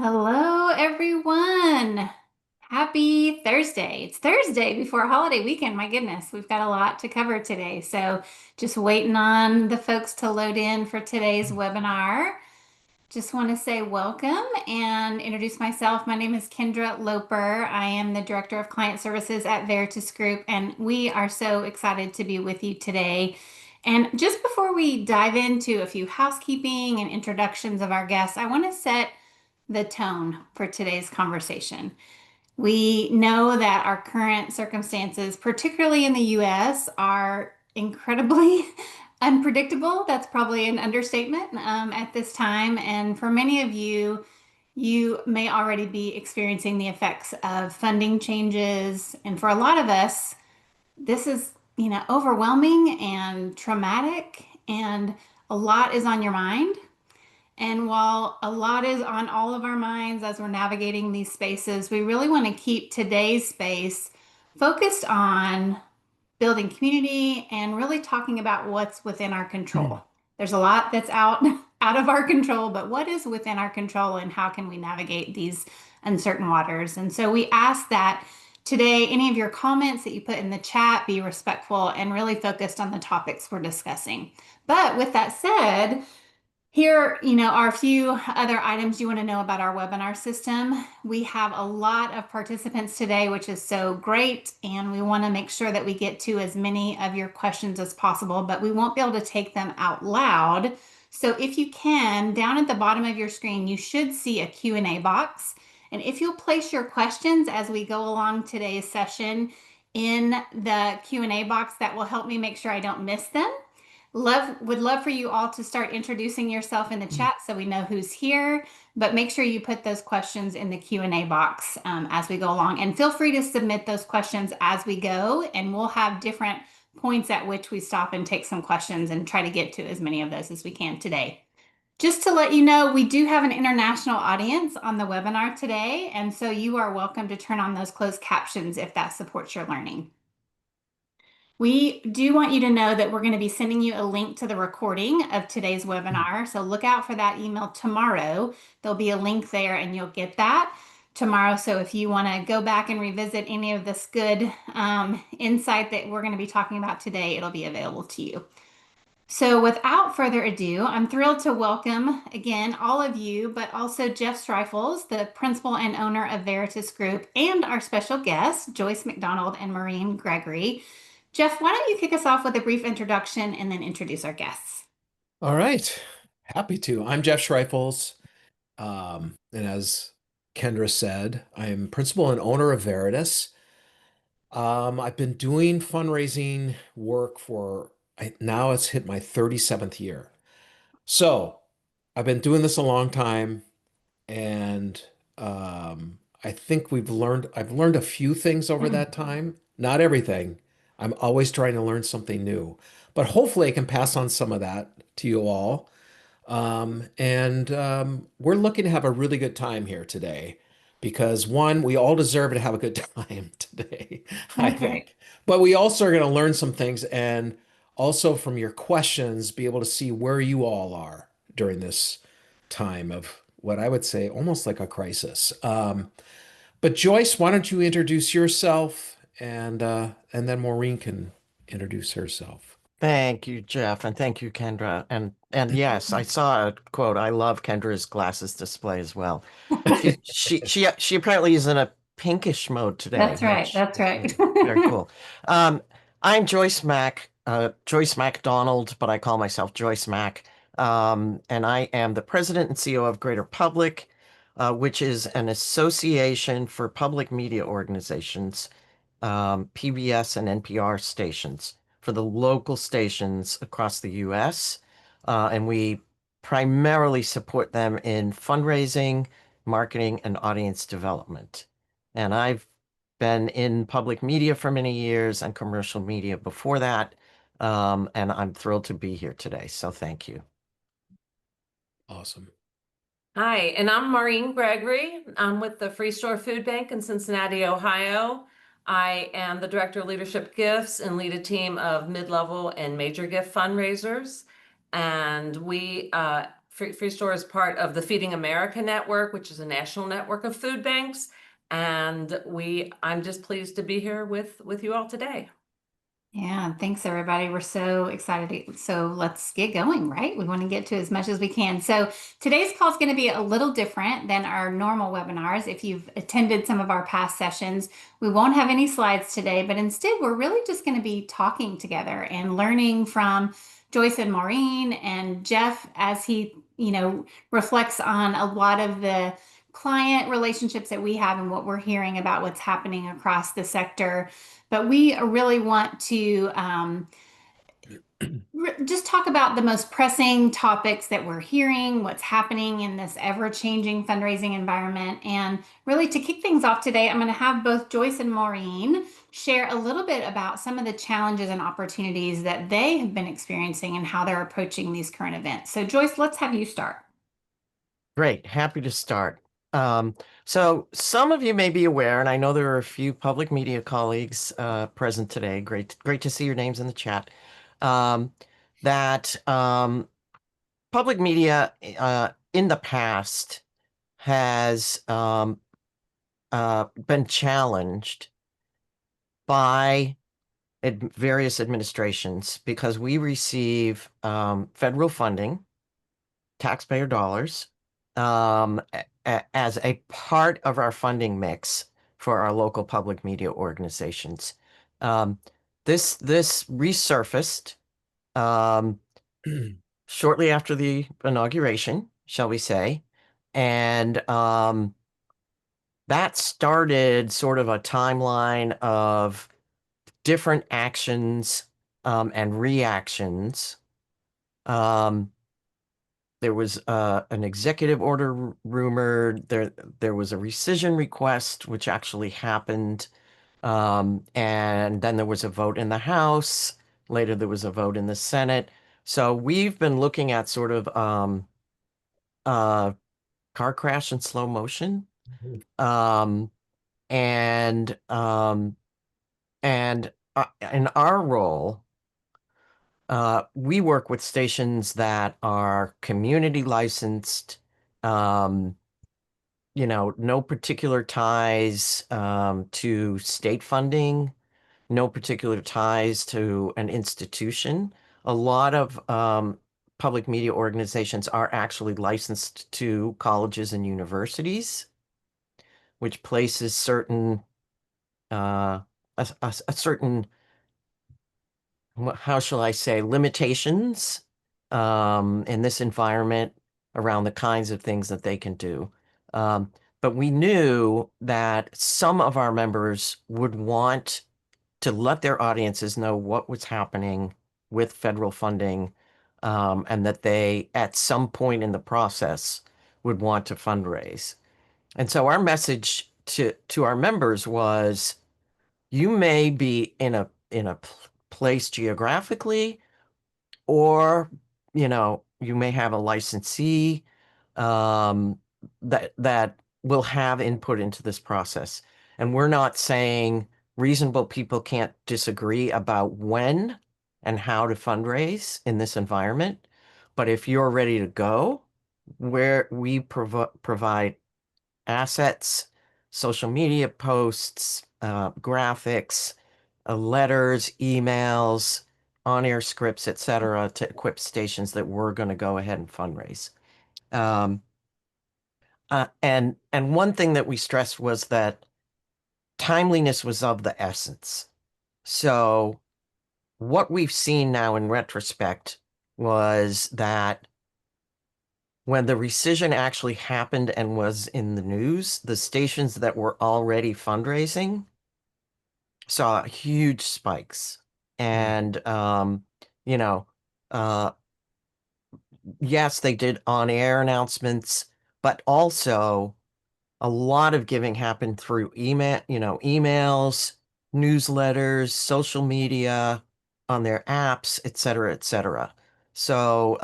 Hello, everyone. Happy Thursday. It's Thursday before a holiday weekend. My goodness, we've got a lot to cover today. So, just waiting on the folks to load in for today's webinar. Just want to say welcome and introduce myself. My name is Kendra Loper. I am the Director of Client Services at Veritus Group, and we are so excited to be with you today. And just before we dive into a few housekeeping and introductions of our guests, I want to set the tone for today's conversation. We know that our current circumstances, particularly in the US, are incredibly unpredictable. That's probably an understatement at this time. And for many of you, you may already be experiencing the effects of funding changes. And for a lot of us, this is, overwhelming and traumatic, and a lot is on your mind. And while a lot is on all of our minds as we're navigating these spaces, we really want to keep today's space focused on building community and really talking about what's within our control. There's a lot that's out of our control, but what is within our control and how can we navigate these uncertain waters? And so we ask that today any of your comments that you put in the chat be respectful and really focused on the topics we're discussing. But with that said, here, are a few other items you want to know about our webinar system. We have a lot of participants today, which is so great, and we want to make sure that we get to as many of your questions as possible, but we won't be able to take them out loud. So if you can, down at the bottom of your screen, you should see a Q&A box. And if you'll place your questions as we go along today's session in the Q&A box, that will help me make sure I don't miss them. Would love for you all to start introducing yourself in the chat so we know who's here, but make sure you put those questions in the Q&A box as we go along. And feel free to submit those questions as we go, and we'll have different points at which we stop and take some questions and try to get to as many of those as we can today. Just to let you know, we do have an international audience on the webinar today, and so you are welcome to turn on those closed captions if that supports your learning. We do want you to know that we're going to be sending you a link to the recording of today's webinar. So look out for that email tomorrow. There'll be a link there and you'll get that tomorrow. So if you want to go back and revisit any of this good insight that we're going to be talking about today, it'll be available to you. So without further ado, I'm thrilled to welcome again all of you, but also Jeff Schreifels, the principal and owner of Veritus Group, and our special guests, Joyce MacDonald and Maureen Gregory. Jeff, why don't you kick us off with a brief introduction and then introduce our guests? All right. Happy to. I'm Jeff Schreifels. And as Kendra said, I'm principal and owner of Veritus. I've been doing fundraising work now it's hit my 37th year. So I've been doing this a long time, and I think I've learned a few things over that time. Not everything. I'm always trying to learn something new, but hopefully I can pass on some of that to you all. And we're looking to have a really good time here today because one, we all deserve to have a good time today, I That's right. think. But we also are going to learn some things and also from your questions, be able to see where you all are during this time of what I would say almost like a crisis. But Joyce, why don't you introduce yourself and then Maureen can introduce herself. Thank you, Jeff, and thank you, Kendra. And yes, I saw a quote. I love Kendra's glasses display as well. She apparently is in a pinkish mode today, That's right. which That's is right. very cool. Um, I'm Joyce MacDonald, but I call myself Joyce Mac. And I am the president and CEO of Greater Public, which is an association for public media organizations, PBS and NPR stations for the local stations across the US. And we primarily support them in fundraising, marketing, and audience development. And I've been in public media for many years and commercial media before that. And I'm thrilled to be here today. So thank you. Awesome. Hi, and I'm Maureen Gregory. I'm with the Free Store Food Bank in Cincinnati, Ohio. I am the Director of Leadership Gifts and lead a team of mid-level and major gift fundraisers. And we Freestore is part of the Feeding America Network, which is a national network of food banks. And I'm just pleased to be here with you all today. Yeah, thanks everybody. We're so excited. So let's get going, right? We want to get to as much as we can. So today's call is going to be a little different than our normal webinars. If you've attended some of our past sessions, we won't have any slides today, but instead we're really just going to be talking together and learning from Joyce and Maureen and Jeff as he, reflects on a lot of the client relationships that we have and what we're hearing about what's happening across the sector. But we really want to just talk about the most pressing topics that we're hearing, what's happening in this ever-changing fundraising environment. And really to kick things off today, I'm going to have both Joyce and Maureen share a little bit about some of the challenges and opportunities that they have been experiencing and how they're approaching these current events. So Joyce, let's have you start. Great. Happy to start. So some of you may be aware, and I know there are a few public media colleagues present today. Great to see your names in the chat. That public media in the past has been challenged by various administrations because we receive federal funding, taxpayer dollars, as a part of our funding mix for our local public media organizations. This resurfaced shortly after the inauguration, shall we say, and that started sort of a timeline of different actions and reactions. There was an executive order rumored. There was a rescission request, which actually happened. And then there was a vote in the House. Later, there was a vote in the Senate. So we've been looking at sort of car crash in slow motion. And in our role, we work with stations that are community licensed, no particular ties to state funding, no particular ties to an institution. A lot of public media organizations are actually licensed to colleges and universities, which places certain a certain, how shall I say, limitations in this environment around the kinds of things that they can do. But we knew that some of our members would want to let their audiences know what was happening with federal funding, and that they, at some point in the process, would want to fundraise. And so our message to our members was, you may be in a place geographically, or you may have a licensee that will have input into this process. And we're not saying reasonable people can't disagree about when and how to fundraise in this environment, but if you're ready to go, where we provide assets, social media posts, graphics, letters, emails, on-air scripts, etc., to equip stations that we're going to go ahead and fundraise. And one thing that we stressed was that timeliness was of the essence. So what we've seen now in retrospect was that when the rescission actually happened and was in the news, the stations that were already fundraising saw huge spikes. And, yes, they did on-air announcements, but also a lot of giving happened through emails, newsletters, social media, on their apps, et cetera, et cetera. So,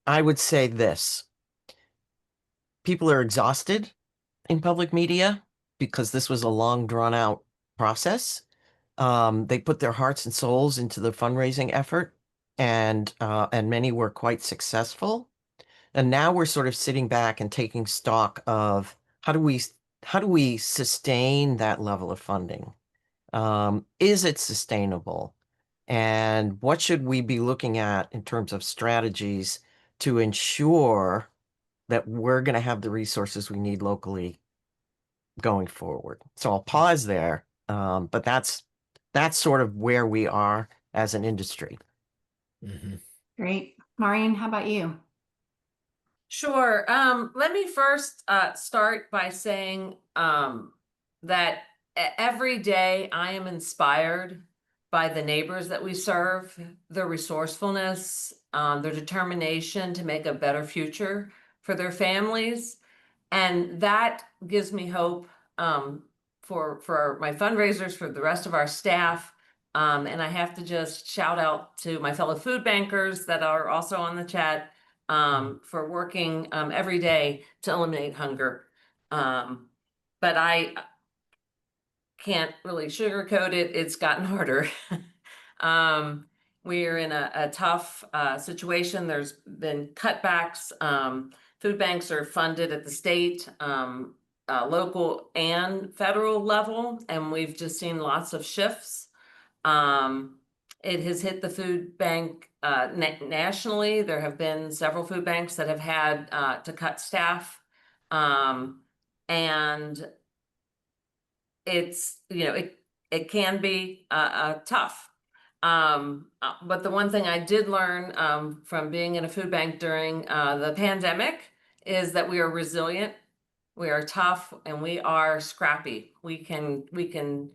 I would say this: people are exhausted in public media because this was a long, drawn out process. They put their hearts and souls into the fundraising effort. and many were quite successful. And now we're sort of sitting back and taking stock of how do we sustain that level of funding? Is it sustainable? And what should we be looking at in terms of strategies to ensure that we're going to have the resources we need locally going forward? So I'll pause there, but that's sort of where we are as an industry. Mhm. Great. Maureen, how about you? Sure. Let me first start by saying that every day I am inspired by the neighbors that we serve, their resourcefulness, their determination to make a better future for their families. And that gives me hope for my fundraisers, for the rest of our staff. And I have to just shout out to my fellow food bankers that are also on the chat for working every day to eliminate hunger. But I can't really sugarcoat it. It's gotten harder. We're in a tough situation. There's been cutbacks. Food banks are funded at the state, local, and federal level, and we've just seen lots of shifts. It has hit the food bank nationally. There have been several food banks that have had to cut staff. And it's, it can be tough. But the one thing I did learn from being in a food bank during the pandemic is that we are resilient, we are tough, and we are scrappy. We can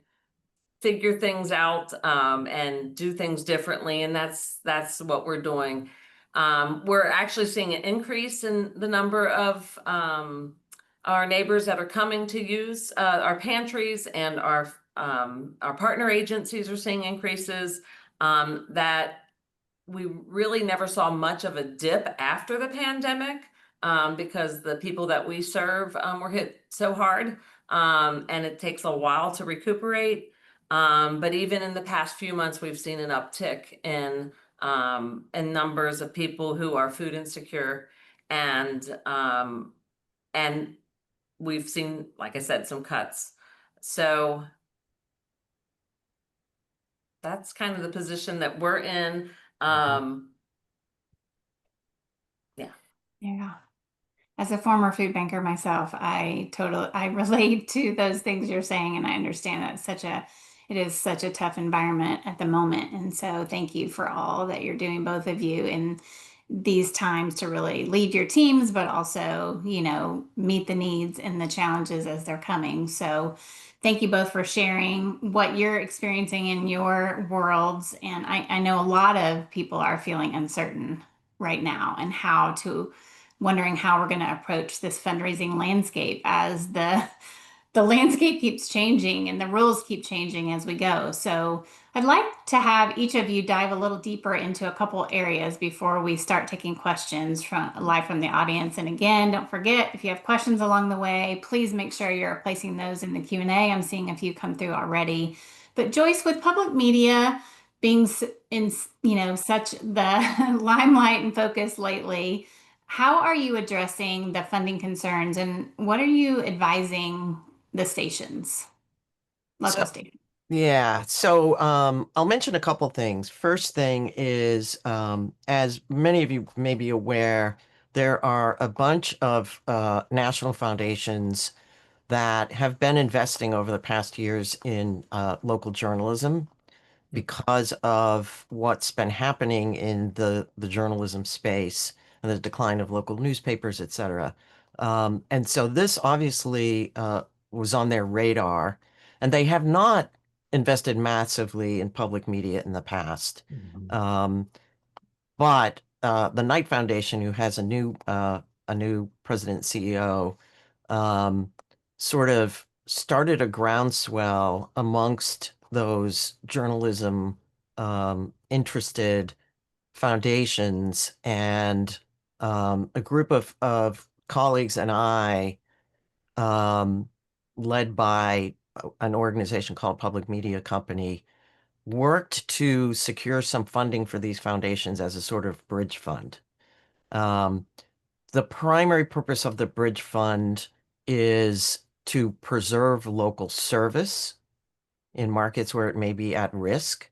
figure things out and do things differently, and that's what we're doing. We're actually seeing an increase in the number of our neighbors that are coming to use our pantries, and our partner agencies are seeing increases. That we really never saw much of a dip after the pandemic because the people that we serve were hit so hard, and it takes a while to recuperate. But even in the past few months, we've seen an uptick in numbers of people who are food insecure, and we've seen, like I said, some cuts. So that's kind of the position that we're in. Yeah. As a former food banker myself, I relate to those things you're saying, and I understand that it is such a tough environment at the moment. And so thank you for all that you're doing, both of you, in these times to really lead your teams, but also, meet the needs and the challenges as they're coming. So thank you both for sharing what you're experiencing in your worlds. And I know a lot of people are feeling uncertain right now and wondering how we're going to approach this fundraising landscape as the landscape keeps changing and the rules keep changing as we go. So I'd like to have each of you dive a little deeper into a couple areas before we start taking questions live from the audience. And again, don't forget, if you have questions along the way, please make sure you're placing those in the Q&A. I'm seeing a few come through already. But Joyce, with public media being in, such the limelight and focus lately, how are you addressing the funding concerns, and what are you advising the local stations? Yeah, so I'll mention a couple things. First thing is, as many of you may be aware, there are a bunch of national foundations that have been investing over the past years in local journalism because of what's been happening in the journalism space and the decline of local newspapers, et cetera. And so this obviously was on their radar, and they have not invested massively in public media in the past. But the Knight Foundation, who has a new president and CEO, sort of started a groundswell amongst those journalism interested foundations, and a group of colleagues and I, led by an organization called Public Media Company, worked to secure some funding for these foundations as a sort of bridge fund. The primary purpose of the bridge fund is to preserve local service in markets where it may be at risk.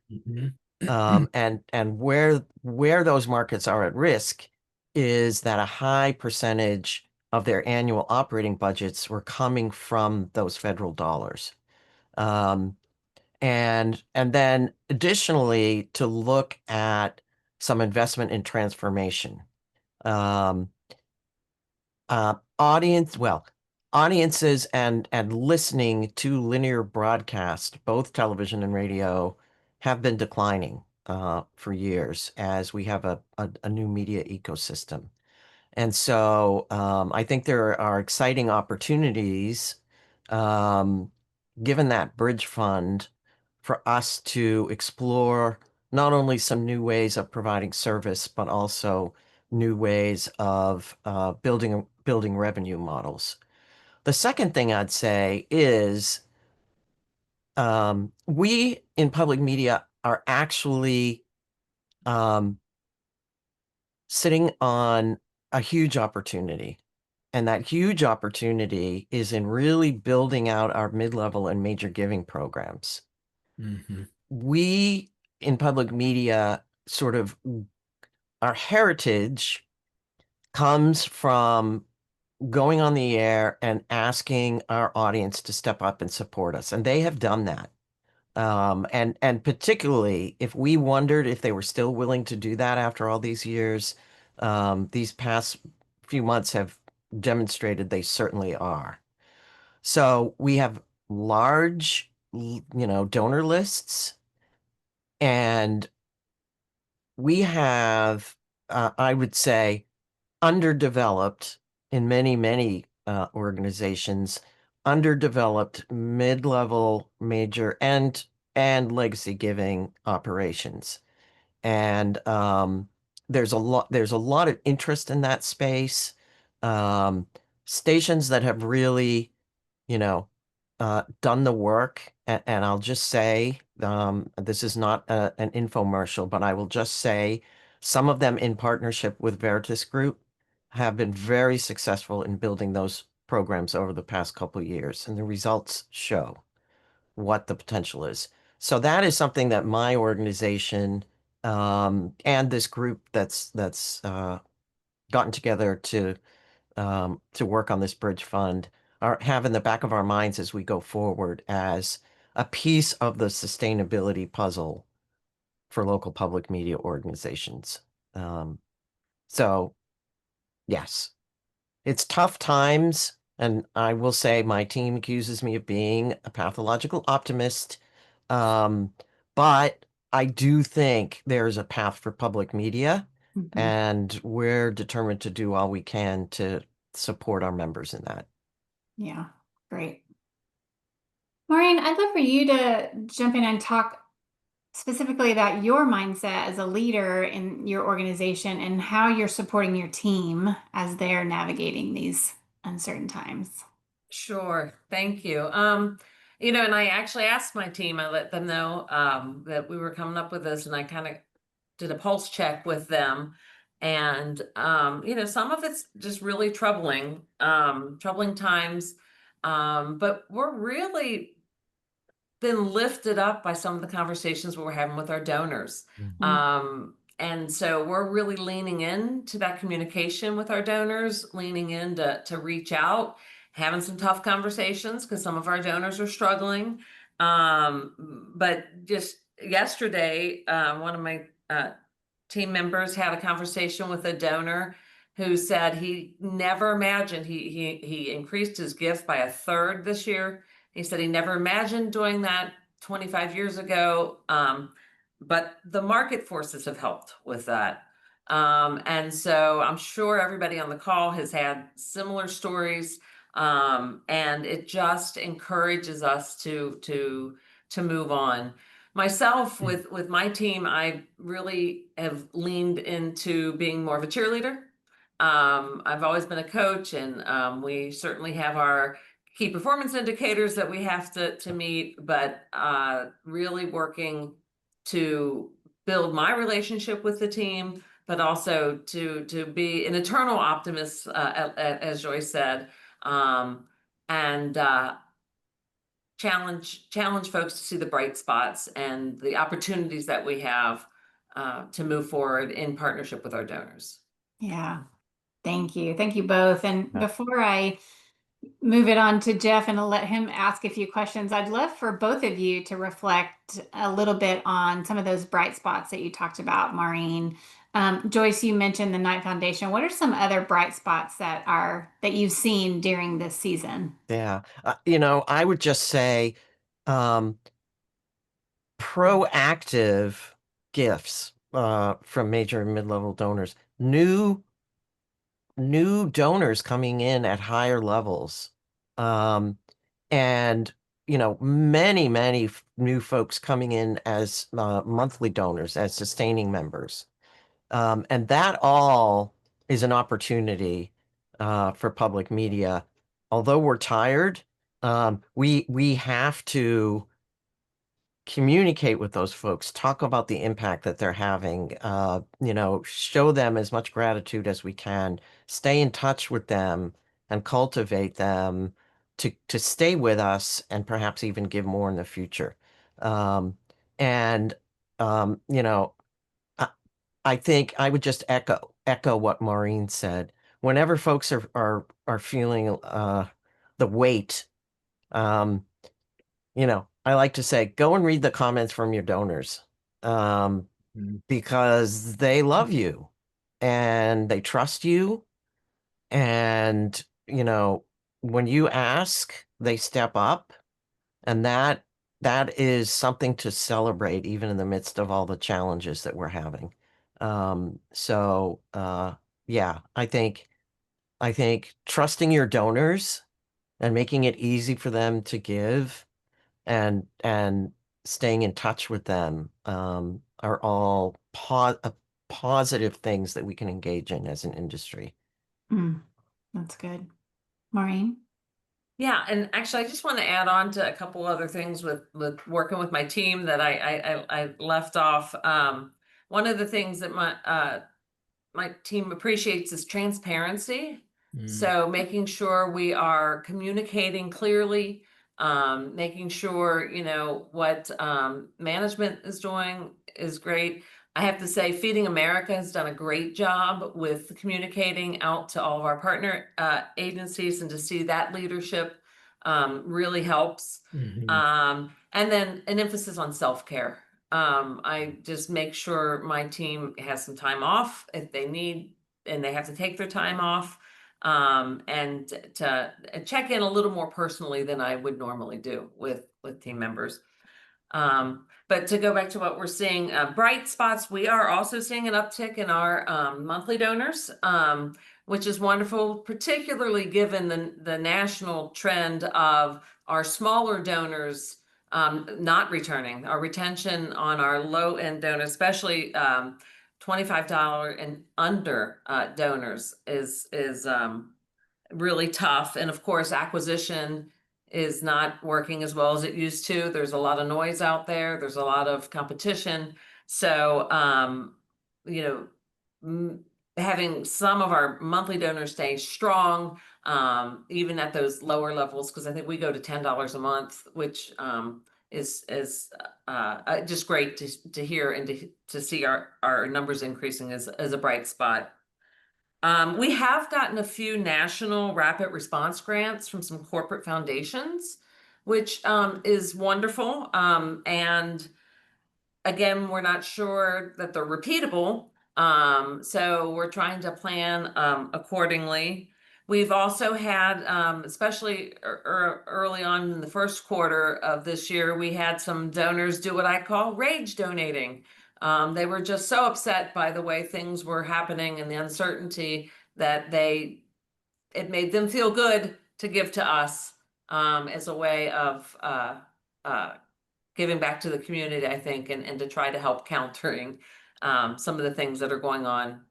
And where those markets are at risk is that a high percentage of their annual operating budgets were coming from those federal dollars. And then additionally, to look at some investment in transformation. Audiences and listening to linear broadcast, both television and radio, have been declining for years as we have a new media ecosystem. And so I think there are exciting opportunities, given that bridge fund, for us to explore not only some new ways of providing service, but also new ways of building revenue models. The second thing I'd say is we in public media are actually sitting on a huge opportunity. And that huge opportunity is in really building out our mid-level and major giving programs. We in public media, sort of, our heritage comes from going on the air and asking our audience to step up and support us. And they have done that. And particularly if we wondered if they were still willing to do that after all these years, these past few months have demonstrated they certainly are. So we have large, donor lists, and we have, I would say, underdeveloped in many organizations, underdeveloped mid-level, major, and legacy giving operations. And there's a lot of interest in that space. Stations that have really, done the work, and I'll just say, this is not an infomercial, but I will just say some of them in partnership with Veritus Group have been very successful in building those programs over the past couple of years, and the results show what the potential is. So that is something that my organization and this group that's gotten together to work on this bridge fund have in the back of our minds as we go forward as a piece of the sustainability puzzle for local public media organizations. So yes, it's tough times, and I will say my team accuses me of being a pathological optimist. But I do think there's a path for public media, and we're determined to do all we can to support our members in that. Yeah, great. Maureen, I'd love for you to jump in and talk specifically about your mindset as a leader in your organization and how you're supporting your team as they're navigating these uncertain times. Sure. Thank you. And I actually asked my team, I let them know that we were coming up with this, and I kind of did a pulse check with them. And, some of it's just really troubling times. But we're really been lifted up by some of the conversations we were having with our donors. And so we're really leaning into that communication with our donors, leaning in to reach out, having some tough conversations because some of our donors are struggling. But just yesterday, one of my team members had a conversation with a donor who said he never imagined he increased his gift by a third this year. He said he never imagined doing that 25 years ago, but the market forces have helped with that. And so I'm sure everybody on the call has had similar stories, and it just encourages us to move on. Myself, with my team, I really have leaned into being more of a cheerleader. I've always been a coach, and we certainly have our key performance indicators that we have to meet, but really working to build my relationship with the team, but also to be an eternal optimist, as Joyce said, and challenge folks to see the bright spots and the opportunities that we have to move forward in partnership with our donors. Yeah. Thank you. Thank you both. And Yeah. before I move it on to Jeff and I'll let him ask a few questions, I'd love for both of you to reflect a little bit on some of those bright spots that you talked about, Maureen. Joyce, you mentioned the Knight Foundation. What are some other bright spots that you've seen during this season? Yeah. I would just say proactive gifts from major and mid-level donors, new donors coming in at higher levels, and many new folks coming in as monthly donors, as sustaining members, and that all is an opportunity for public media. Although we're tired, we have to communicate with those folks, talk about the impact that they're having, show them as much gratitude as we can, stay in touch with them and cultivate them to stay with us and perhaps even give more in the future. And I, I think I would just echo what Maureen said. Whenever folks are feeling the weight, um, I like to say, go and read the comments from your donors, because they love you and they trust you. And, when you ask, they step up. And that is something to celebrate, even in the midst of all the challenges that we're having. Yeah, I think trusting your donors and making it easy for them to give and staying in touch with them are all positive things that we can engage in as an industry. That's good. Maureen? Yeah, and actually, I just want to add on to a couple other things with working with my team that I left off. One of the things that my team appreciates is transparency. So making sure we are communicating clearly, making sure, what management is doing is great. I have to say, Feeding America has done a great job with communicating out to all of our partner agencies, and to see that leadership really helps. And then an emphasis on self-care. I just make sure my team has some time off if they need, and they have to take their time off, and to check in a little more personally than I would normally do with team members. But to go back to what we're seeing, bright spots, we are also seeing an uptick in our monthly donors, which is wonderful, particularly given the national trend of our smaller donors not returning. Our retention on our low-end donors, especially $25 and under donors, is really tough. And of course, acquisition is not working as well as it used to. There's a lot of noise out there. There's a lot of competition. So, having some of our monthly donors stay strong, even at those lower levels, because I think we go to $10 a month, which is just great to hear and to see our numbers increasing as a bright spot. We have gotten a few national rapid response grants from some corporate foundations, which is wonderful. And again, we're not sure that they're repeatable. So we're trying to plan accordingly. We've also had, especially early on in the first quarter of this year, we had some donors do what I call rage donating. They were just so upset by the way things were happening and the uncertainty that it made them feel good to give to us as a way of giving back to the community, I think, and to try to help countering some of the things that are going on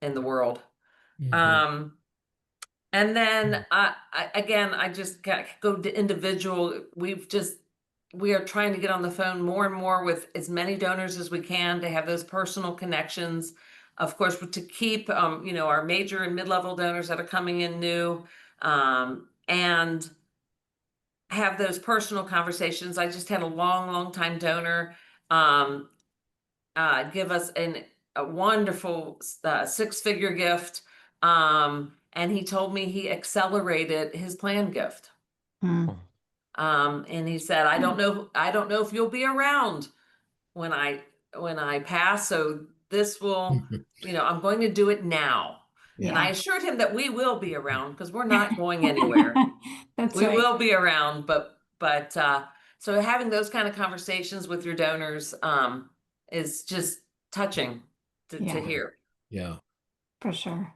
in the world. And then again, I just go to individual. We've just we are trying to get on the phone more and more with as many donors as we can to have those personal connections. Of course, to keep, our major and mid-level donors that are coming in new, and have those personal conversations. I just had a long time donor give us a wonderful 6-figure gift, and he told me he accelerated his planned gift. Mm. And he said, I don't know if you'll be around when I pass, so this will, I'm going to do it now. And I Yeah. assured him that we will be around because we're not going anywhere. That's We right. will be around, but so having those kind of conversations with your donors is just touching to Yeah. hear. Yeah. For sure.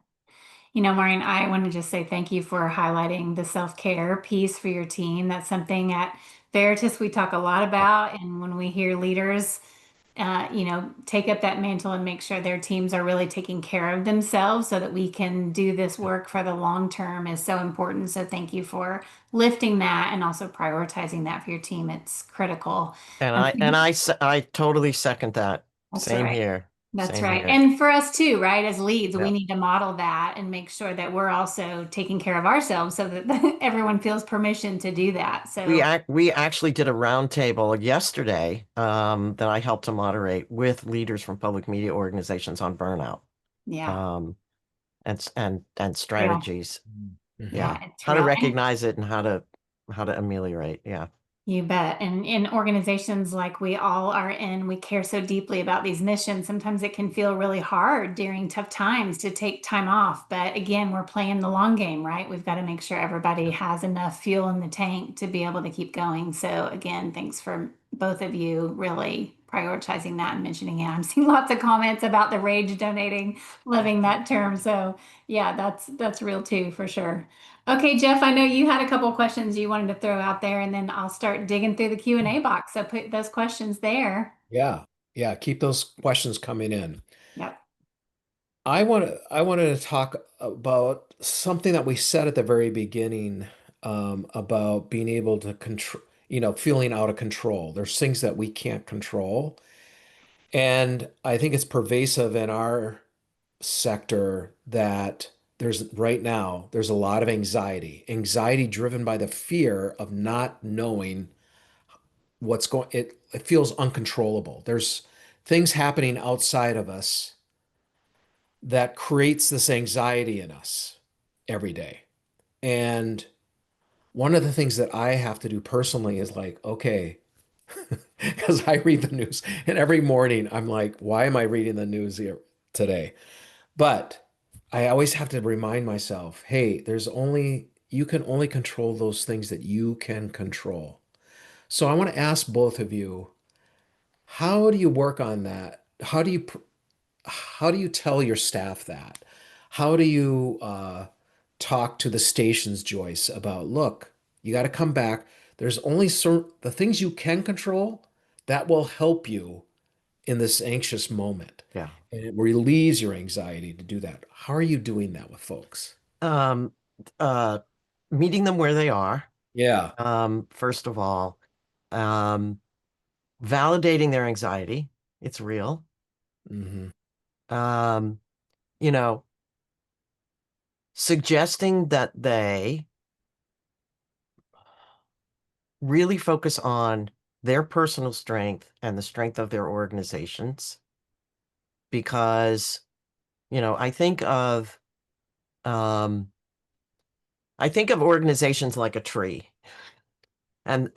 Maureen, I want to just say thank you for highlighting the self-care piece for your team. That's something at Veritus we talk a lot about. And when we hear leaders, take up that mantle and make sure their teams are really taking care of themselves so that we can do this work for the long term is so important. So thank you for lifting that and also prioritizing that for your team. It's critical. And And I totally second that. that's Same right. here. That's Same right. here. And for us too, right? As leads, we Yeah. need to model that and make sure that we're also taking care of ourselves so that everyone feels permission to do that. So, We actually did a roundtable yesterday that I helped to moderate with leaders from public media organizations on burnout yeah, and real. strategies. Mhm. Yeah. It's How to real. recognize it and how to ameliorate. Yeah. You bet. And in organizations like we all are in, we care so deeply about these missions. Sometimes it can feel really hard during tough times to take time off. But again, we're playing the long game, right? We've got to make sure everybody has enough fuel in the tank to be able to keep going. So again, thanks for both of you really prioritizing that and mentioning it. I'm seeing lots of comments about the rage donating, loving that term. So yeah, that's real too, for sure. Okay, Jeff, I know you had a couple of questions you wanted to throw out there, and then I'll start digging through the Q&A box. So put those questions there. Yeah. Yeah. Keep those questions coming in. Yep. I wanted to talk about something that we said at the very beginning, about being able to control, feeling out of control. There's things that we can't control. And I think it's pervasive in our sector that right now, there's a lot of anxiety driven by the fear of not knowing it feels uncontrollable. There's things happening outside of us that creates this anxiety in us every day. And one of the things that I have to do personally is like, okay, because I read the news and every morning I'm like, why am I reading the news here today? But I always have to remind myself, hey, you can only control those things that you can control. So I want to ask both of you, how do you work on that? How do you tell your staff that? How do you talk to the stations, Joyce, about, look, you got to come back. There's only the things you can control that will help you in this anxious moment. Yeah. And it relieves your anxiety to do that. How are you doing that with folks? Um, Meeting them where they are. Yeah. First of all, validating their anxiety. It's real. Hmm. Um, you know, Suggesting that they really focus on their personal strength and the strength of their organizations. Because, I think of organizations like a tree, and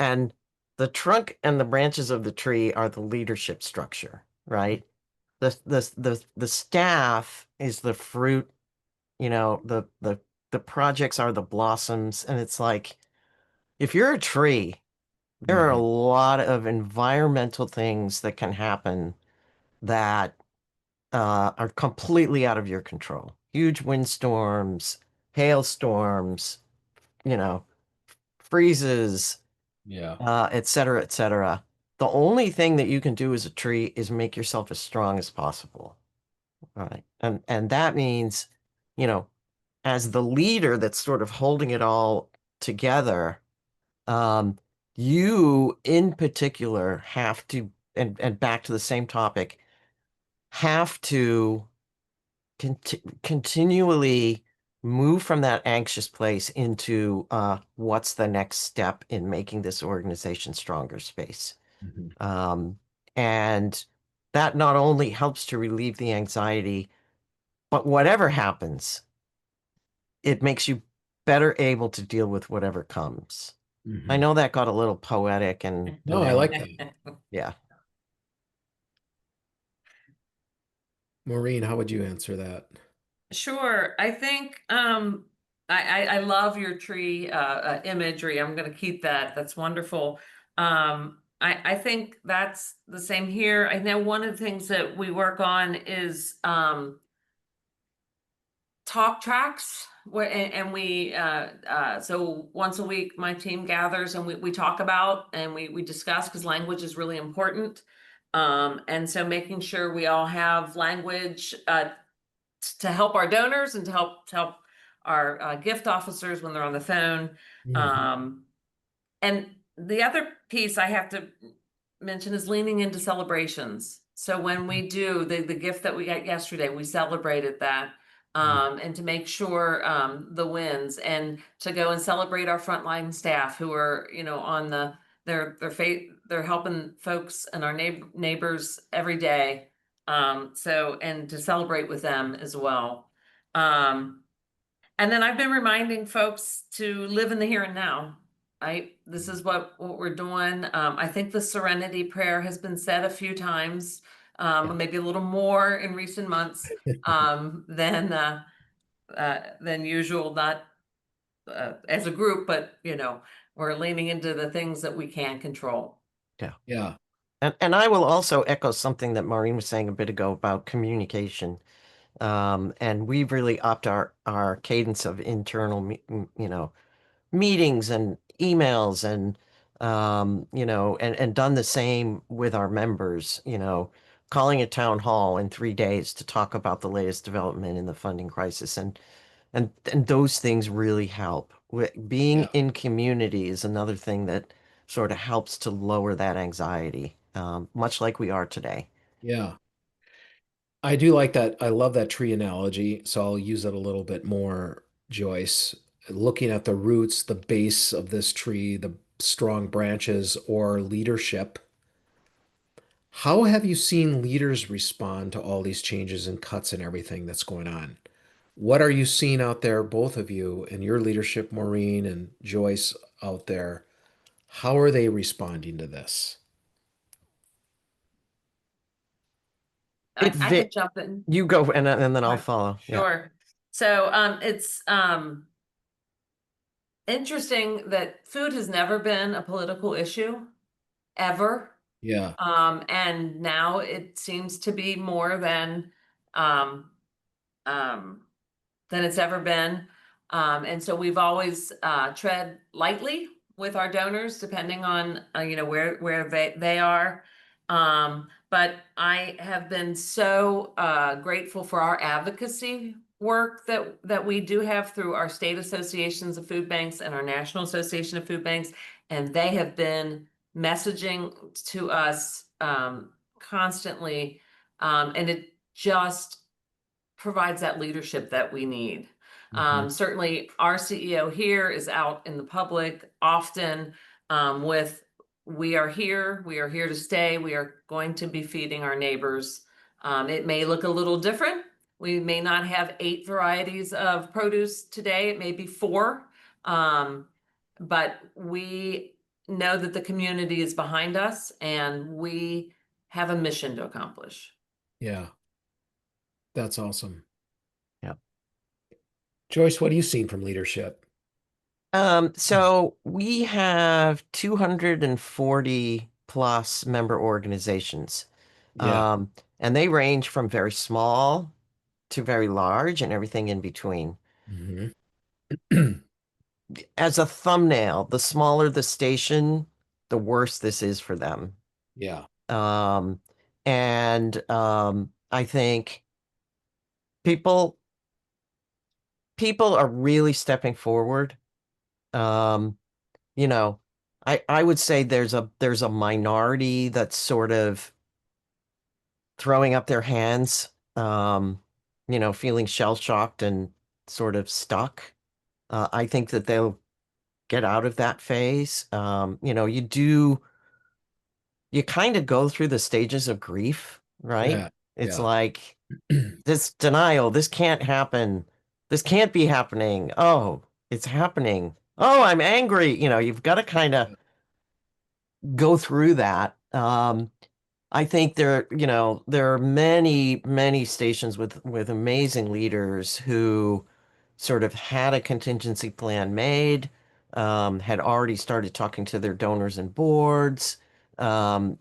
the trunk and the branches of the tree are the leadership structure, right? The staff is the fruit, the projects are the blossoms, and it's like, if you're a tree, there are a Hmm. lot of environmental things that can happen that are completely out of your control. Huge windstorms, hailstorms, you know, freezes, Yeah. et cetera, et cetera. The only thing that you can do as a tree is make yourself as strong as possible. All right. And that means, you know, as the leader that's sort of holding it all together, um, you in particular have to, and back to the same topic, have to continually move from that anxious place into what's the next step in making this organization stronger space. Mhm. And that not only helps to relieve the anxiety, but whatever happens, it makes you better able to deal with whatever comes. I Mhm. know that got a little poetic and No, I like that. yeah. Maureen, how would you answer that? Sure. I think I love your tree imagery. I'm going to keep that. That's wonderful. I think that's the same here. I know one of the things that we work on is talk tracks where and we so once a week my team gathers and we talk about and we discuss because language is really important. And so making sure we all have language to help our donors and to help our gift officers when they're on the phone. Mhm. And the other piece I have to mention is leaning into celebrations. So when we do the gift that we got yesterday, we celebrated that. And to make sure the wins and to go and celebrate our frontline staff who are, on they're helping folks and our neighbors every day. So and to celebrate with them as well. And then I've been reminding folks to live in the here and now. This is what we're doing. I think the serenity prayer has been said a few times, Yeah. maybe a little more in recent months than usual. Not as a group, but we're leaning into the things that we can control. Yeah. Yeah. And I will also echo something that Maureen was saying a bit ago about communication. And we've really upped our cadence of internal, meetings and emails and, and done the same with our members, calling a town hall in 3 days to talk about the latest development in the funding crisis. And those things really help. Being Yeah. in community is another thing that sort of helps to lower that anxiety, much like we are today. Yeah. I do like that. I love that tree analogy. So I'll use it a little bit more, Joyce. Looking at the roots, the base of this tree, the strong branches or leadership. How have you seen leaders respond to all these changes and cuts and everything that's going on? What are you seeing out there, both of you, and your leadership, Maureen and Joyce out there? How are they responding to this? It I vi could jump in. You go and then I'll Right. follow. Yeah. Sure. So it's interesting that food has never been a political issue ever. Yeah. And now it seems to be more um, um, than it's ever been. And so we've always tread lightly with our donors, depending on where they are. But I have been so grateful for our advocacy work that we do have through our state associations of food banks and our National Association of Food Banks, and they have been messaging to us constantly, and it just provides that leadership that we need. Mhm. Certainly, our CEO here is out in the public often with we are here to stay, we are going to be feeding our neighbors. It may look a little different. We may not have 8 varieties of produce today, it may be 4. But we know that the community is behind us and we have a mission to accomplish. Yeah. That's awesome. Yeah. Joyce, what have you seen from leadership? So we have 240 plus member organizations. Yeah. Um, and they range from very small to very large and everything in between. Mhm. As a thumbnail, the smaller the station, the worse this is for them. Yeah. Um, and I think people people are really stepping forward. Um, you know, I would say there's a minority that's sort of throwing up their hands, feeling shell-shocked and sort of stuck. I think that they'll get out of that phase. You kind of go through the stages of grief, right? Yeah. It's Yeah. like this denial, this can't happen. This can't be happening. Oh, it's happening. Oh, I'm angry. You've got to kind of go through that. I think there are many, many stations with amazing leaders who sort of had a contingency plan made, had already started talking to their donors and boards, and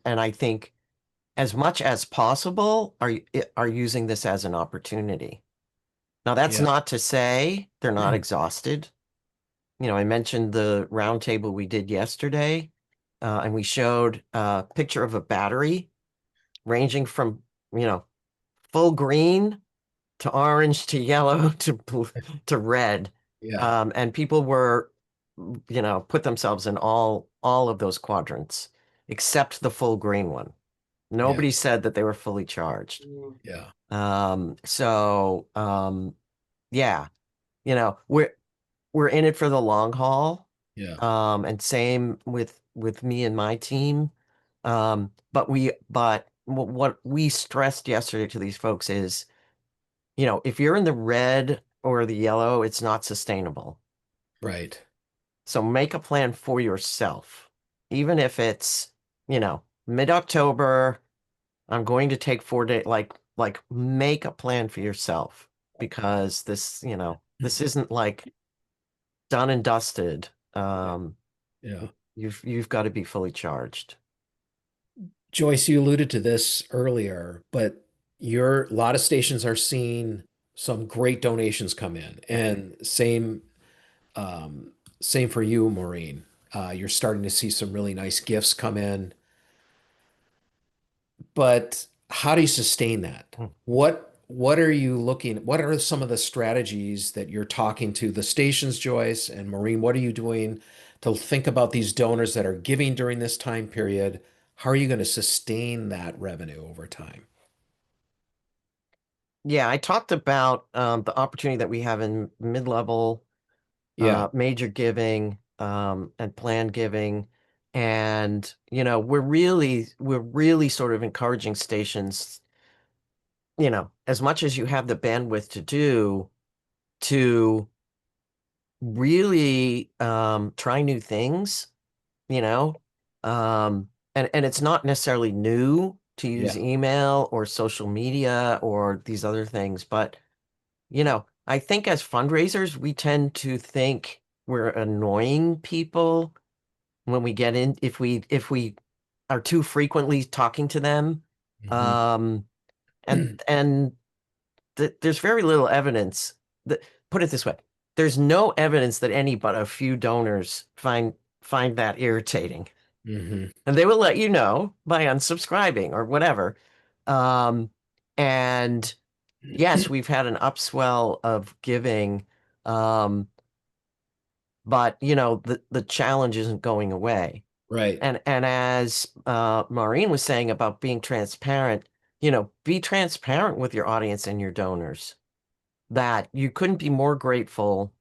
I think as much as possible are using this as an opportunity. Now, that's Yeah. not to say they're not exhausted. I mentioned the roundtable we did yesterday, and we showed a picture of a battery ranging from, you know, full green to orange to yellow to red. Yeah. And people were, put themselves in all of those quadrants, except the full green one. Yeah. Nobody said that they were fully charged. Yeah. Yeah, we're in it for the long haul. Yeah. And same with me and my team. But what we stressed yesterday to these folks is, if you're in the red or the yellow, it's not sustainable. Right. So make a plan for yourself. Even if it's, mid-October, I'm going to take 4 days, like make a plan for yourself because this isn't like done and dusted. Yeah. You've got to be fully charged. Joyce, you alluded to this earlier, but a lot of stations are seeing some great donations come in, and um, same for you, Maureen. You're starting to see some really nice gifts come in, but how do you sustain that? Hmm. What are you looking? What are some of the strategies that you're talking to the stations, Joyce and Maureen? What are you doing to think about these donors that are giving during this time period? How are you going to sustain that revenue over time? Yeah, I talked about the opportunity that we have in mid-level Yeah. major giving and planned giving. And, we're really sort of encouraging stations, as much as you have the bandwidth to do, to really try new things, you know. And it's not necessarily new to use Yeah. email or social media or these other things, but I think as fundraisers, we tend to think we're annoying people when we get in, if we are too frequently talking to them. Mhm. Um, and there's very little evidence that, put it this way, there's no evidence that any but a few donors find that irritating. Mhm. And they will let you know by unsubscribing or whatever. Um, and yes, we've had an upswell of giving, um, but the challenge isn't going away. Right. And as Maureen was saying about being transparent, be transparent with your audience and your donors. That you couldn't be more grateful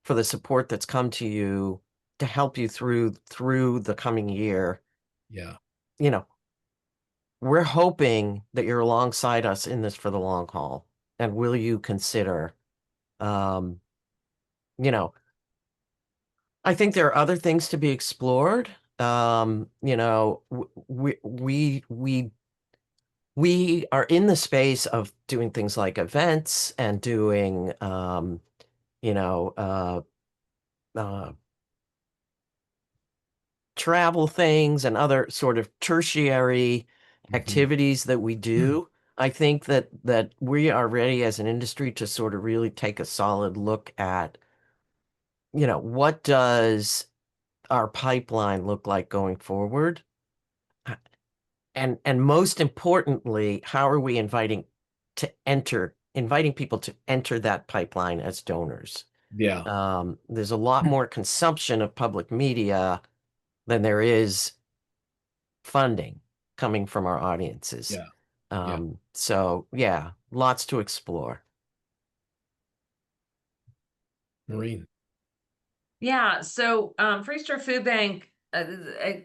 for the support that's come to you to help you through the coming year. Yeah. You know, we're hoping that you're alongside us in this for the long haul. And will you consider, um, you know, I think there are other things to be explored. We are in the space of doing things like events and doing, you know, uh, travel things and other sort of tertiary Mhm. activities that we do. I think that we are ready as an industry to sort of really take a solid look at, what does our pipeline look like going forward? And most importantly, how are we inviting people to enter that pipeline as donors? Yeah. There's a lot more consumption of public media than there is funding coming from our audiences. Yeah. Yeah. So yeah, lots to explore. Maureen. Yeah, so Free Star Food Bank,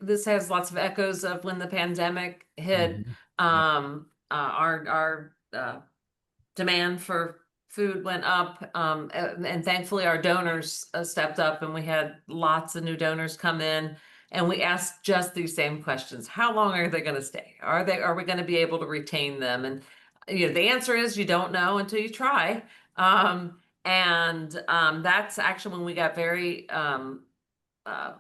this has lots of echoes of when the pandemic hit. Mhm. Yeah. Our demand for food went up, and thankfully our donors stepped up, and we had lots of new donors come in, and we asked just these same questions. How long are they going to stay? Are we going to be able to retain them? And the answer is you don't know until you try. And that's actually when we got very uh,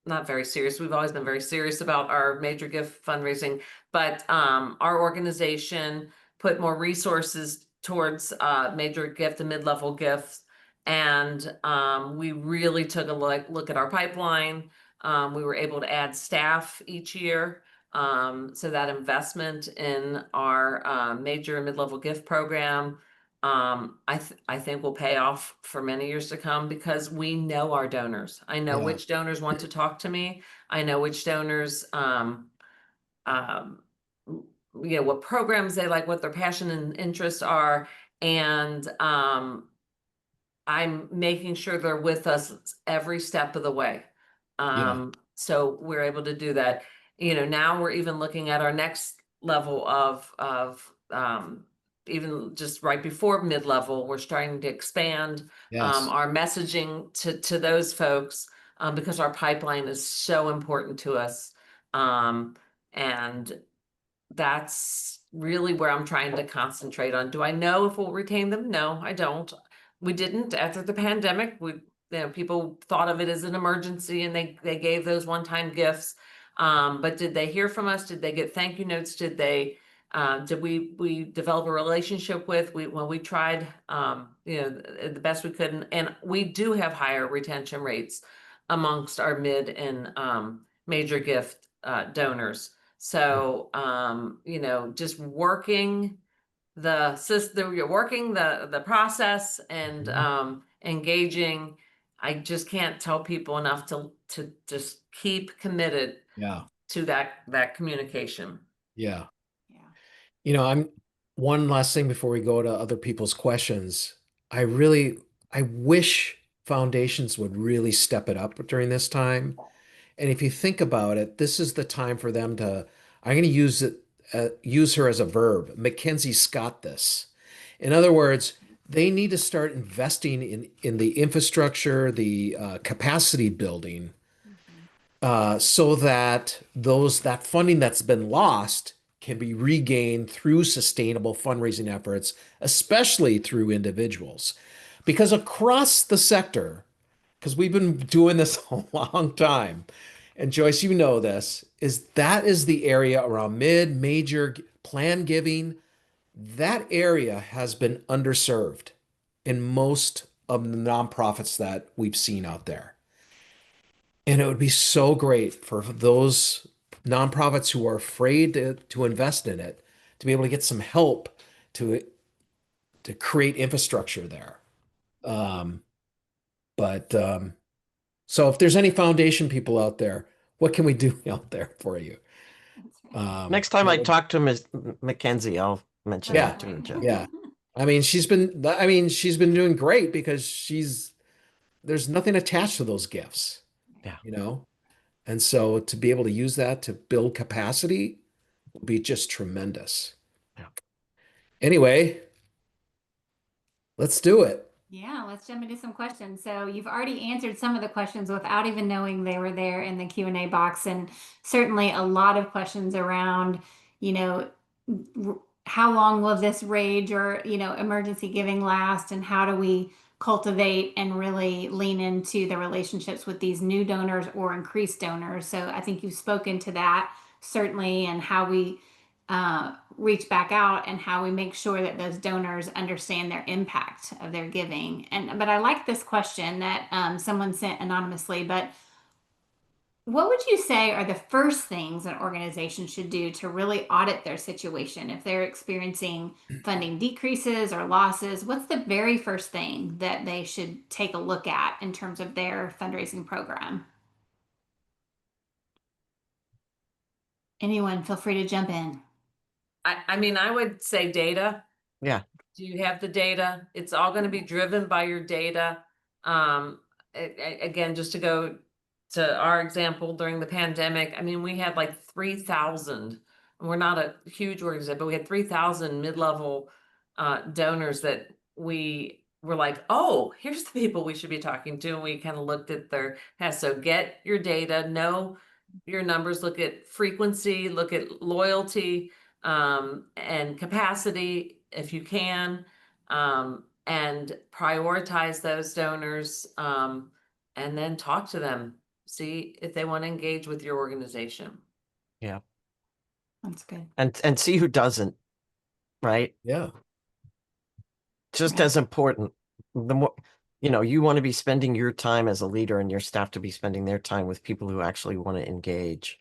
not very serious. We've always been very serious about our major gift fundraising, but our organization put more resources towards major gift and mid-level gifts. And we really took a look at our pipeline. We were able to add staff each year. So that investment in our major and mid-level gift program, I think will pay off for many years to come because we know our donors. I know Yeah. which donors want to talk to me. I know which donors, um, what programs they like, what their passion and interests are. And I'm making sure they're with us every step of the way. Yeah. So we're able to do that. Now we're even looking at our next level of even just right before mid-level, we're starting to expand Yes. our messaging to those folks because our pipeline is so important to us. And that's really where I'm trying to concentrate on. Do I know if we'll retain them? No, I don't. We didn't after the pandemic. People thought of it as an emergency and they gave those one-time gifts. But did they hear from us? Did they get thank you notes? Did we develop a relationship with? We tried, the best we could, and we do have higher retention rates amongst our mid and major gift donors. So, just working the system, you're working the process and Mhm. engaging. I just can't tell people enough to just keep committed Yeah. to that communication. Yeah. Yeah. I'm one last thing before we go to other people's questions. I wish foundations would really step it up during this time. And if you think about it, this is the time for them to, I'm going to use her as a verb. Mackenzie Scott this. In other words, they need to start investing in the infrastructure, the capacity building, Mhm. so that that funding that's been lost can be regained through sustainable fundraising efforts, especially through individuals. Because across the sector, because we've been doing this a long time, and Joyce, you know this, that is the area around major plan giving. That area has been underserved in most of the nonprofits that we've seen out there. And it would be so great for those nonprofits who are afraid to invest in it to be able to get some help to create infrastructure there. Um, but so if there's any foundation people out there, what can we do out there for you? That's right. Next time That I would, talk to Ms. Mackenzie, I'll mention That's yeah, that to her, right. Jeff. yeah. She's been doing great because there's nothing attached to those gifts, Yeah. you know? And so to be able to use that to build capacity would be just tremendous. Yeah. Anyway, let's do it. Yeah, let's jump into some questions. So you've already answered some of the questions without even knowing they were there in the Q&A box, and certainly a lot of questions around, you know, how long will this rage or, emergency giving last, and how do we cultivate and really lean into the relationships with these new donors or increased donors. So I think you've spoken to that certainly, and how we reach back out and how we make sure that those donors understand their impact of their giving. But I like this question that someone sent anonymously. But what would you say are the first things an organization should do to really audit their situation if they're experiencing funding decreases or losses? What's the very first thing that they should take a look at in terms of their fundraising program? Anyone, feel free to jump in. I mean, I would say data. Yeah. Do you have the data? It's all going to be driven by your data. Again, just to go to our example during the pandemic, I mean, we had like 3,000. We're not a huge organization, but we had 3,000 mid-level donors that we were like, oh, here's the people we should be talking to. And we kind of looked at their, so get your data, know your numbers, look at frequency, look at loyalty, and capacity if you can, and prioritize those donors, and then talk to them, see if they want to engage with your organization. Yeah. That's good. And see who doesn't, right? Yeah. Just Right. as important. The more, you want to be spending your time as a leader and your staff to be spending their time with people who actually want to engage.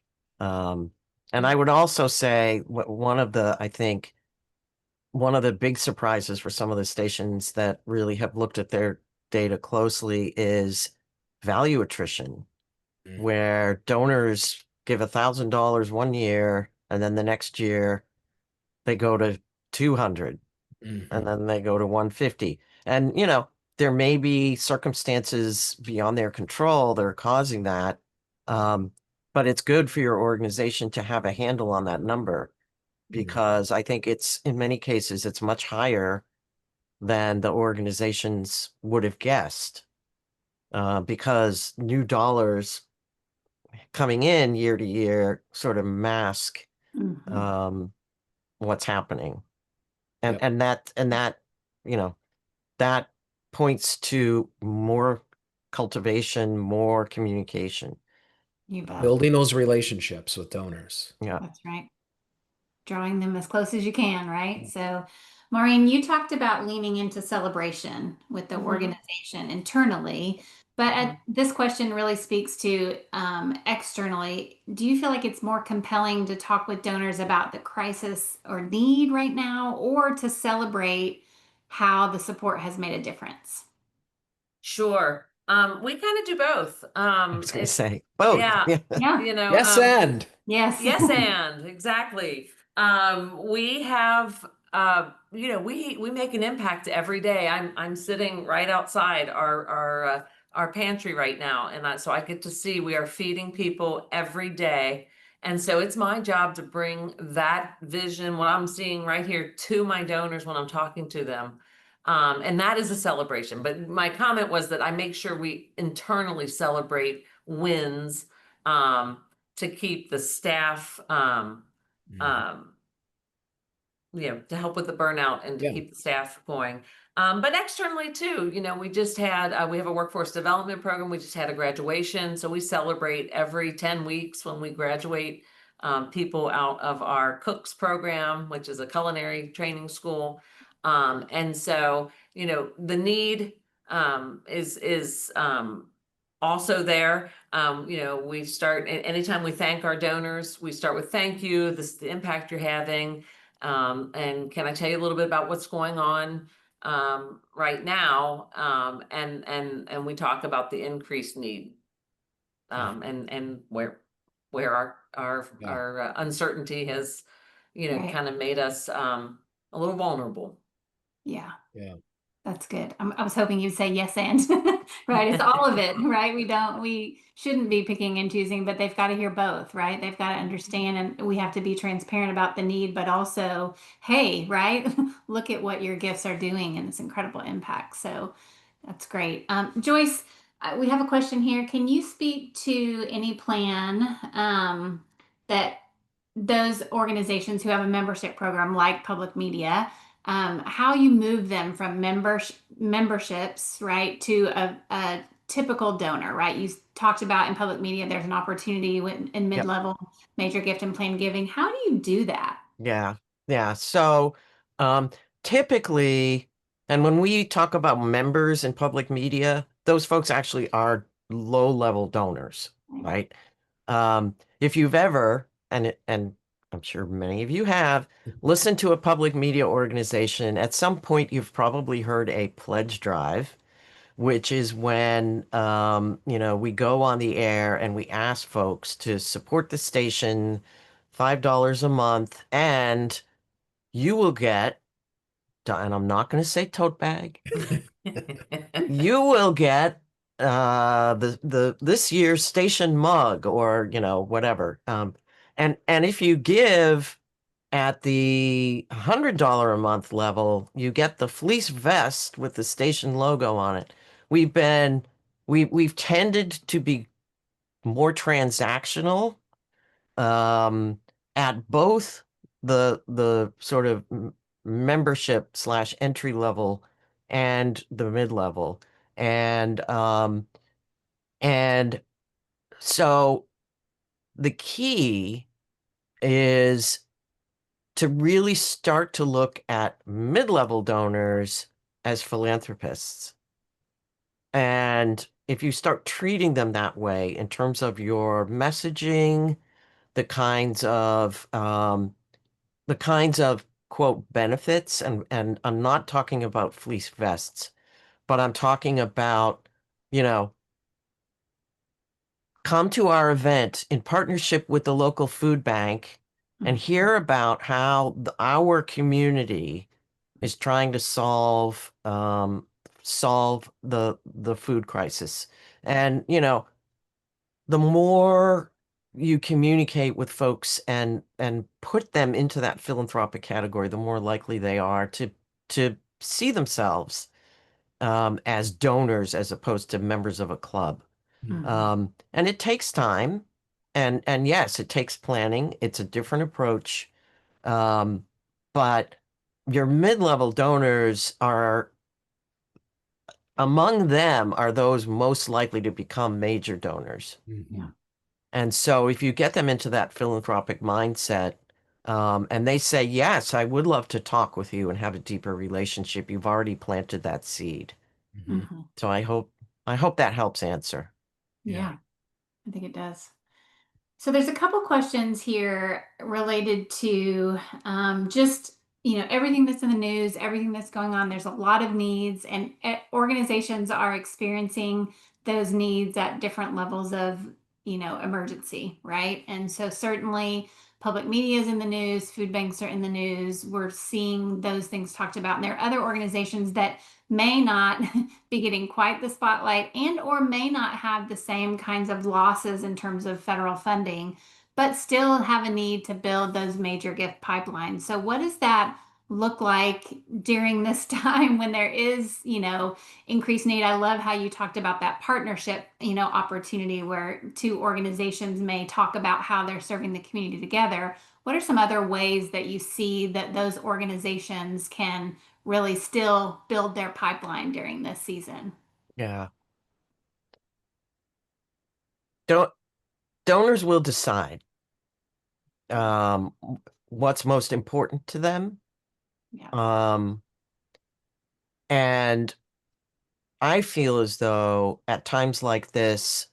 And I would also say I think one of the big surprises for some of the stations that really have looked at their data closely is value attrition, where donors give $1,000 one year and then the next year they go to 200 and then they go to 150. And, there may be circumstances beyond their control that are causing that. But it's good for your organization to have a handle on that number, because I think in many cases, it's much higher than the organizations would have guessed, because new dollars coming in year to year sort of mask what's happening. And that, that points to more cultivation, more communication. You bet. Building those relationships with donors. Yeah. That's right. Drawing them as close as you can, right? So, Maureen, you talked about leaning into celebration with the organization internally, but this question really speaks to externally. Do you feel like it's more compelling to talk with donors about the crisis or need right now, or to celebrate how the support has made a difference? Sure. We kind of do both. I was going to say both. Yeah. Yeah. Yes, and Yes. Yes, and exactly. We have, we make an impact every day. I'm sitting right outside our pantry right now, and so I get to see we are feeding people every day. And so it's my job to bring that vision, what I'm seeing right here, to my donors when I'm talking to them. And that is a celebration. But my comment was that I make sure we internally celebrate wins, to keep the staff, to help with the burnout and to keep the staff going. But externally too, we just had, we have a workforce development program. We just had a graduation. So we celebrate every 10 weeks when we graduate people out of our cooks program, which is a culinary training school. And so, the need is also there. We start, anytime we thank our donors, we start with thank you. This is the impact you're having. And can I tell you a little bit about what's going on right now? And we talk about the increased need, and where our uncertainty has, Right. kind of made us a little vulnerable. Yeah. Yeah. That's good. I was hoping you'd say yes and right. It's all of it, right? We shouldn't be picking and choosing, but they've got to hear both, right? They've got to understand, and we have to be transparent about the need, but also, hey, right? Look at what your gifts are doing and this incredible impact. So that's great. Joyce, we have a question here. Can you speak to any plan that those organizations who have a membership program like public media, how you move them from memberships, right, to a typical donor, right? You talked about in public media, there's an opportunity in mid-level major gift and planned giving. How do you do that? Yeah. Yeah. So typically, and when we talk about members in public media, those folks actually are low-level donors, right? If you've ever, and I'm sure many of you have, listened to a public media organization, at some point you've probably heard a pledge drive, which is when we go on the air and we ask folks to support the station, $5 a month, and you will get, and I'm not going to say tote bag, you will get the this year's station mug or whatever. And if you give at the $100 a month level, you get the fleece vest with the station logo on it. We've tended to be more transactional at both the sort of membership slash entry level and the mid level. And so the key is to really start to look at mid-level donors as philanthropists. And if you start treating them that way in terms of your messaging, the kinds of quote benefits, and I'm not talking about fleece vests, but I'm talking about, you know, come to our event in partnership with the local food bank and hear about how our community is trying to solve the food crisis. And the more you communicate with folks and put them into that philanthropic category, the more likely they are to see themselves as donors as opposed to members of a club. And it takes time, and yes, it takes planning. It's a different approach. But your mid-level donors are among them are those most likely to become major donors. Yeah. And so if you get them into that philanthropic mindset, and they say, yes, I would love to talk with you and have a deeper relationship, you've already planted that seed. So I hope that helps answer. Yeah, I think it does. So there's a couple questions here related to just everything that's in the news, everything that's going on. There's a lot of needs, and organizations are experiencing those needs at different levels of emergency, right? And so certainly public media is in the news, food banks are in the news. We're seeing those things talked about, and there are other organizations that may not be getting quite the spotlight and or may not have the same kinds of losses in terms of federal funding, but still have a need to build those major gift pipelines. So what does that look like during this time when there is, increased need? I love how you talked about that partnership, opportunity where two organizations may talk about how they're serving the community together. What are some other ways that you see that those organizations can really still build their pipeline during this season? Yeah. Donors will decide what's most important to them. Yeah. And I feel as though at times like this,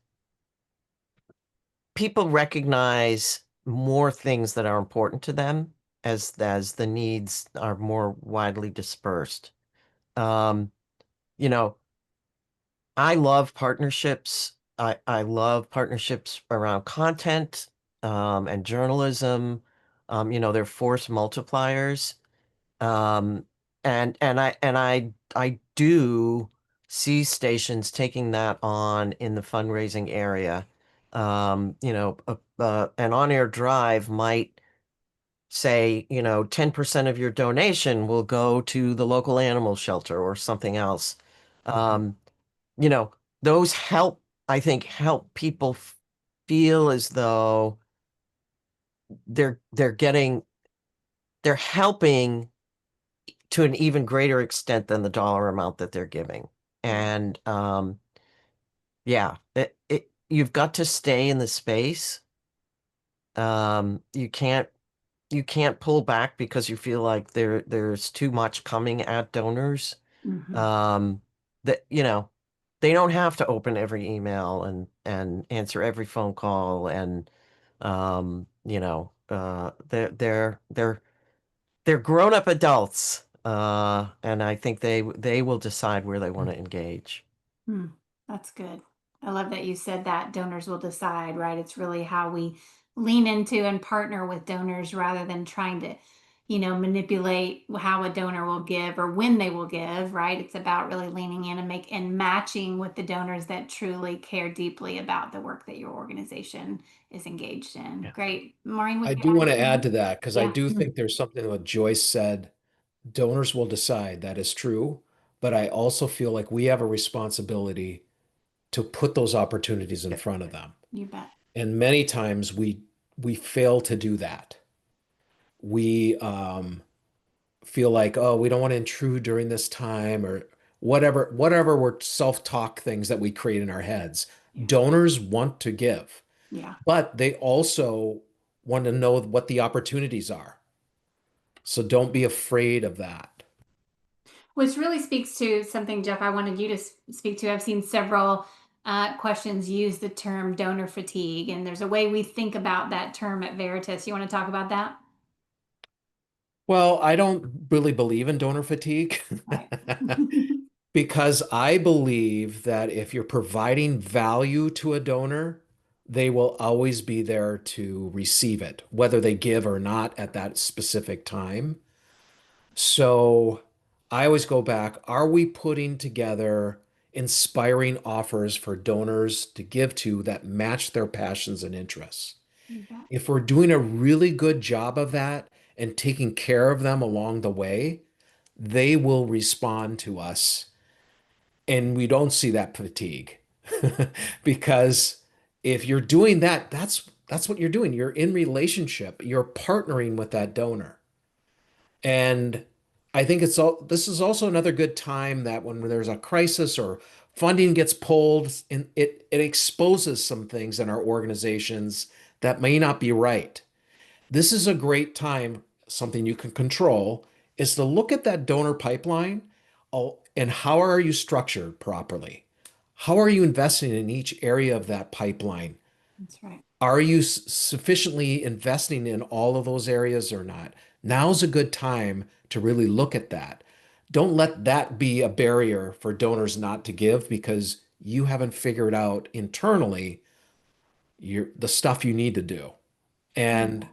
people recognize more things that are important to them as the needs are more widely dispersed. Um, you know, I love partnerships. I love partnerships around content and journalism. They're force multipliers. Um, and I do see stations taking that on in the fundraising area. An on-air drive might say, 10% of your donation will go to the local animal shelter or something else. Um, you know, those I think, help people feel as though they're helping to an even greater extent than the dollar amount that they're giving. And yeah, you've got to stay in the space. You can't pull back because you feel like there's too much coming at donors. Mhm. That they don't have to open every email and answer every phone call, and they're grown-up adults, and I think they will decide where they want to engage. Hmm, that's good. I love that you said that donors will decide, right? It's really how we lean into and partner with donors rather than trying to, manipulate how a donor will give or when they will give, right? It's about really leaning in and matching with the donors that truly care deeply about the work that your organization is engaged in. Yeah. Great. Maureen, would I you do want to add add to anything? that because I Yeah. do think there's something what Joyce said. Donors will decide. That is true. But I also feel like we have a responsibility to put those opportunities in front of them. You bet. And many times we fail to do that. We feel like, oh, we don't want to intrude during this time or whatever we're self-talk things that we create in our heads. Yeah. Donors want to give, Yeah. but they also want to know what the opportunities are. So don't be afraid of that. Which really speaks to something, Jeff, I wanted you to speak to. I've seen several questions use the term donor fatigue, and there's a way we think about that term at Veritas. You want to talk about that? Well, I don't really believe in donor fatigue Right. because I believe that if you're providing value to a donor, they will always be there to receive it, whether they give or not at that specific time. So I always go back, are we putting together inspiring offers for donors to give to that match their passions and interests? You bet. If we're doing a really good job of that and taking care of them along the way, they will respond to us. And we don't see that fatigue because if you're doing that, that's what you're doing. You're in relationship, you're partnering with that donor. And I think this is also another good time that when there's a crisis or funding gets pulled, and it exposes some things in our organizations that may not be right. This is a great time, something you can control, is to look at that donor pipeline, and how are you structured properly? How are you investing in each area of that pipeline? That's right. Are you sufficiently investing in all of those areas or not? Now's a good time to really look at that. Don't let that be a barrier for donors not to give because you haven't figured out internally the stuff you need to do. And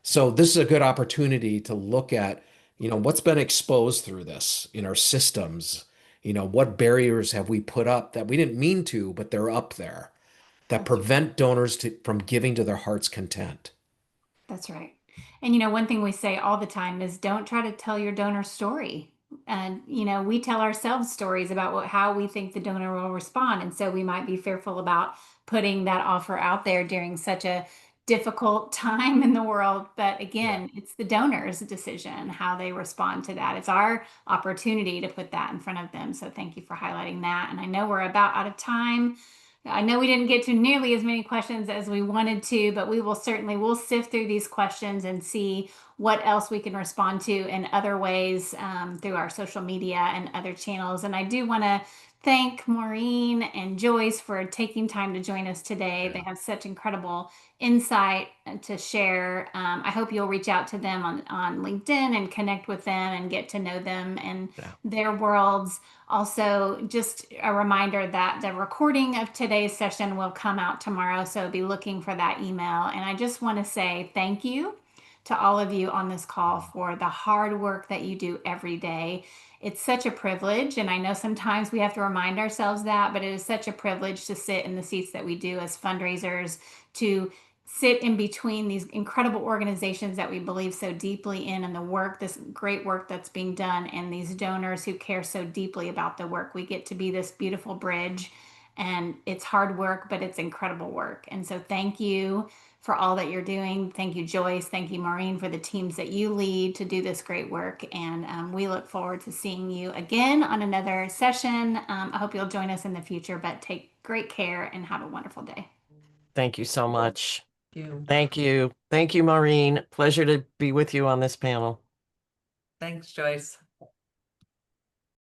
so this is a good opportunity to look at, what's been exposed through this in our systems. What barriers have we put up that we didn't mean to, but they're up there that prevent donors from giving to their heart's content. That's right. And one thing we say all the time is don't try to tell your donor story. And we tell ourselves stories about how we think the donor will respond. And so we might be fearful about putting that offer out there during such a difficult time in the world. But again, it's the donor's decision how they respond to that. It's our opportunity to put that in front of them. So thank you for highlighting that. And I know we're about out of time. I know we didn't get to nearly as many questions as we wanted to, but we'll sift through these questions and see what else we can respond to in other ways through our social media and other channels. And I do want to thank Maureen and Joyce for taking time to join us today. They have such incredible insight to share. I hope you'll reach out to them on LinkedIn and connect with them and get to know them and their worlds. Also, just a reminder that the recording of today's session will come out tomorrow, so be looking for that email. And I just want to say thank you to all of you on this call for the hard work that you do every day. It's such a privilege, and I know sometimes we have to remind ourselves that, but it is such a privilege to sit in the seats that we do as fundraisers, to sit in between these incredible organizations that we believe so deeply in and the work, this great work that's being done, and these donors who care so deeply about the work. We get to be this beautiful bridge, and it's hard work, but it's incredible work. And so thank you for all that you're doing. Thank you, Joyce. Thank you, Maureen, for the teams that you lead to do this great work. And we look forward to seeing you again on another session. I hope you'll join us in the future, but take great care and have a wonderful day. Thank you so much. Thank you. Thank you, Maureen. Pleasure to be with you on this panel. Thanks, Joyce.